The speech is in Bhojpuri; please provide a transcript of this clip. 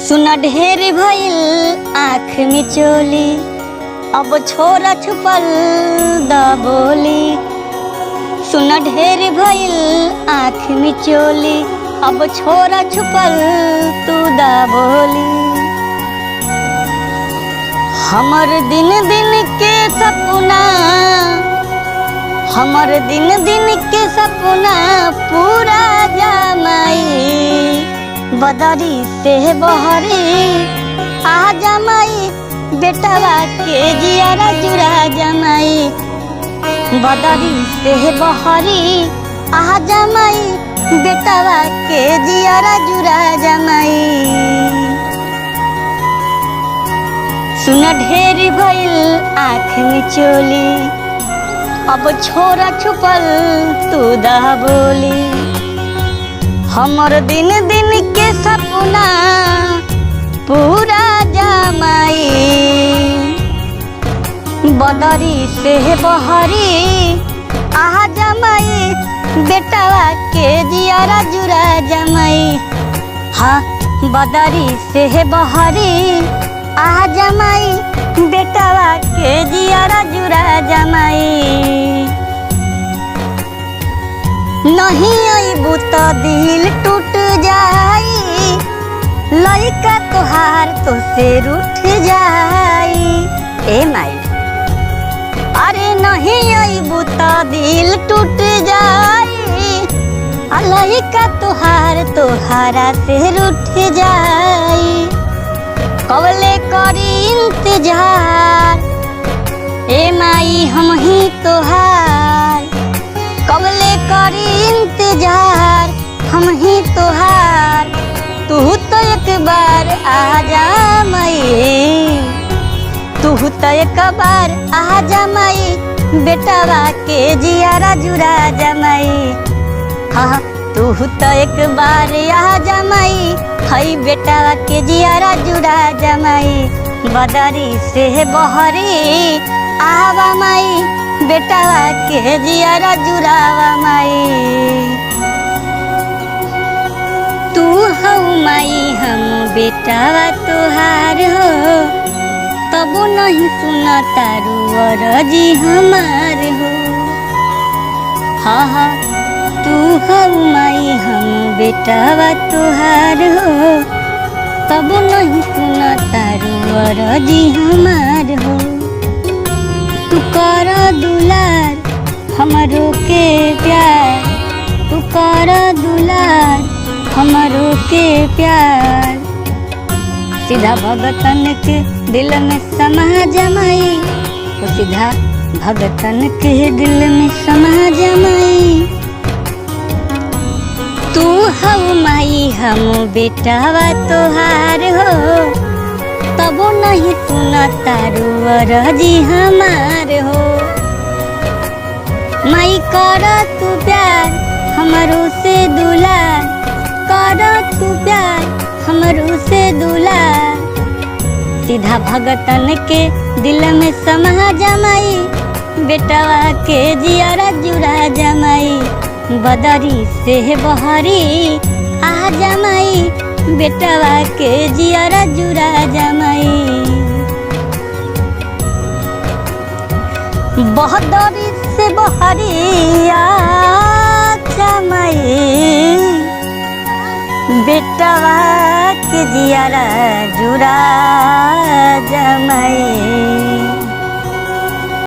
सुना ढेर भइल आँख में चोली, अब छोरा छुपल द बोली। सुना ढेर भइल आँख में चोली, अब छोरा छुपल तू द बोली। हमर दिन दिन के सपना, हमर दिन दिन के सपना पूरा जमाई। बदरी से बहरी आ जमाई, बेटवा के जियारा जुड़ा जमाई। बदरी से बहरी आ जमाई, बेटवा के जियारा जुड़ा जमाई। सुना ढेर भइल आँख में चोली, अब छोरा छुपल तू दा बोली। हमर दिन दिन के सपना पूरा जमाई। बदरी से बहरी आ जमाई, बेटवा के जियारा जुड़ा जमाई। हाँ, बदरी से बहरी आ जमाई, बेटवा के जियारा जुड़ा जमाई। नहीं अइबू तो दिल टूट जाई, लइका तोहार तो से रूठ जाई। ए माई, अरे नहीं अइबू तो दिल टूट जाई, लइका तोहार तोहारा से रूठ जाई। कवले करी इंतजार, ए माई हम ही तोहार। कवले करी इंतजार, हम ही तोहार। तू तो एक बार आ जा मई, तू तो एक बार आ जा मई, बेटवा के जियारा जुड़ा जमाई। हाँ, तू तो एक बार आ जा मई, हई बेटवा के जियारा जुड़ा जमाई। बदरी से बहरी आवा माई, बेटवा के जियारा जुड़ावा माई। तू हऊ माई हम बेटवा तोहार हो, तबो नहीं सुना तारू अरजी हमार हो। हाँ हाँ, तू हऊ माई हम बेटवा तोहार हो, तबो नहीं सुना तारू अरजी हमार हो। तू कर दुलार हमरो के प्यार, तू कर दुलार हमरो के प्यार। सीधा भगतन के दिल में समा जमाई, तो सीधा भगतन के दिल में समा जमाई। तू हऊ माई हम बेटवा तोहार हो, तबो नहीं सुना तारू अरजी हमार हो। माई कर तू प्यार हमरो से दुलार, कर तू प्यार हमरो से दुलार। सीधा भगतन के दिल में समा जमाई, बेटवा के जियारा जुड़ा जमाई। बदरी से बहरी आ जमाई, बेटवा के जियारा जुड़ा जमाई। बहदरी से बहरी आ जमाई, बेटवा के जियारा जुड़ा